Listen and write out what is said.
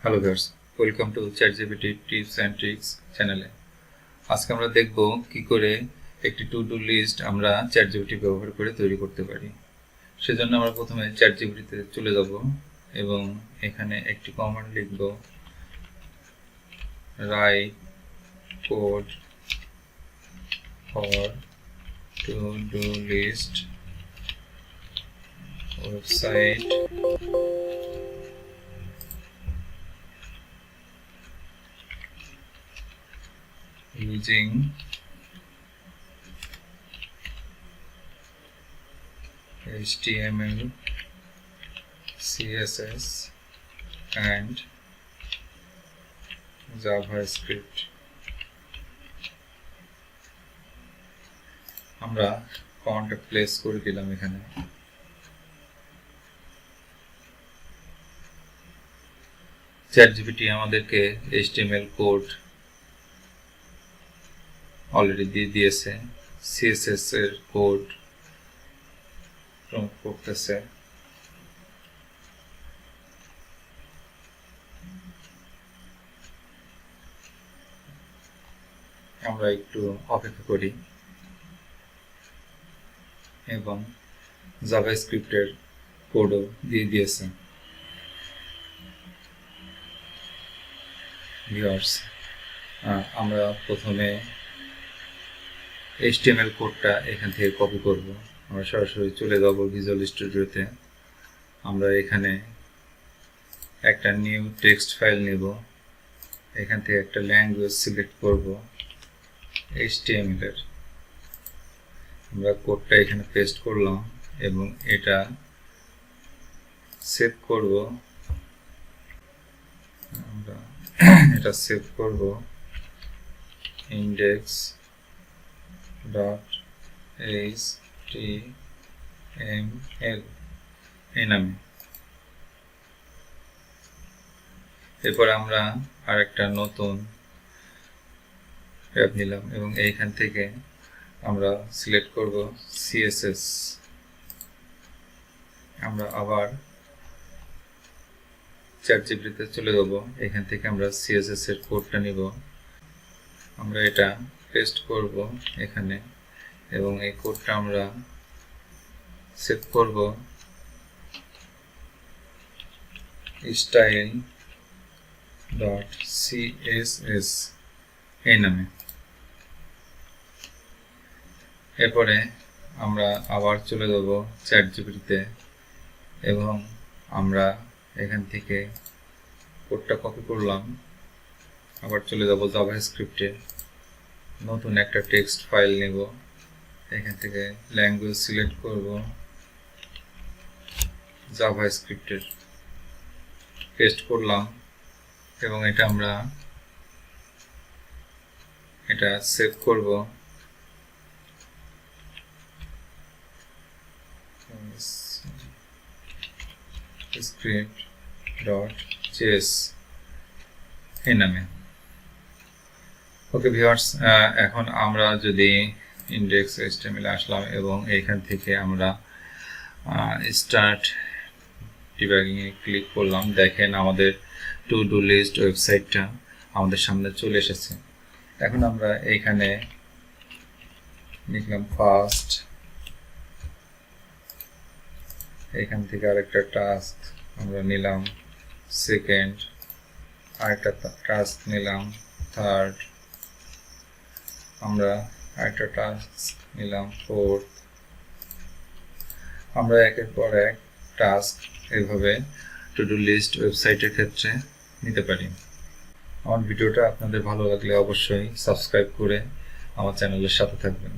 Hello viewers, welcome to ChatGPT tips and tricks চ্যানেলে। আজকে আমরা দেখব কি করে একটি টু ডু লিস্ট আমরা চ্যাটজিপিটি ব্যবহার করে তৈরি করতে পারি। সেজন্য আমরা প্রথমে চ্যাটজিপিটিতে চলে যাব এবং এখানে একটি কমান্ড লিখব, write code for to do list website using HTML, CSS and JavaScript. আমরা কমান্ডটা প্লেস করে দিলাম এখানে। চ্যাটজিপিটি আমাদেরকে HTML কোড অলরেডি দিয়ে দিয়েছে, CSS এর কোড প্রম্পট করতেছে। আমরা একটু অপেক্ষা করি এবং জাভাস্ক্রিপ্টের কোডও দিয়ে দিয়েছে। ভিউয়ার্স, আমরা প্রথমে HTML কোডটা এখান থেকে কপি করব। আমরা সরাসরি চলে যাব ভিজুয়াল স্টুডিওতে। আমরা এখানে একটা নিউ টেক্সট ফাইল নেব, এখান থেকে একটা ল্যাঙ্গুয়েজ সিলেক্ট করব HTML এর। আমরা কোডটা এখানে পেস্ট করলাম এবং এটা সেভ করব। আমরা এটা সেভ করব index.html এই নামে। এরপর আমরা আরেকটা নতুন ট্যাব নিলাম এবং এইখান থেকে আমরা সিলেক্ট করব CSS। আমরা আবার চ্যাটজিপিটিতে চলে যাব, এখান থেকে আমরা CSS এর কোডটা নিব। আমরা এটা পেস্ট করব এখানে এবং এই কোডটা আমরা সেভ করব style.css এই নামে। এরপরে আমরা আবার চলে যাব চ্যাটজিপিটিতে এবং আমরা এখান থেকে কোডটা কপি করলাম। আবার চলে যাব জাভাস্ক্রিপ্টে, নতুন একটা টেক্সট ফাইল নেব, এখান থেকে ল্যাঙ্গুয়েজ সিলেক্ট করব জাভাস্ক্রিপ্টের, পেস্ট করলাম এবং এটা আমরা এটা সেভ করব script.js এই নামে। ওকে ভিউয়ার্স, এখন আমরা যদি index.html আসলাম এবং এইখান থেকে আমরা স্টার্ট ডিবাগিং এ ক্লিক করলাম, দেখেন আমাদের টু ডু লিস্ট ওয়েবসাইটটা আমাদের সামনে চলে এসেছে। এখন আমরা এইখানে লিখলাম ফার্স্ট, এখান থেকে আরেকটা টাস্ক আমরা নিলাম, সেকেন্ড আরেকটা টাস্ক নিলাম, থার্ড আমরা আরেকটা টাস্ক নিলাম, ফোর্থ। আমরা একের পর এক টাস্ক এইভাবে টু ডু লিস্ট ওয়েবসাইটের ক্ষেত্রে নিতে পারি। আমার ভিডিওটা আপনাদের ভালো লাগলে অবশ্যই সাবস্ক্রাইব করে আমার চ্যানেলের সাথে থাকবেন।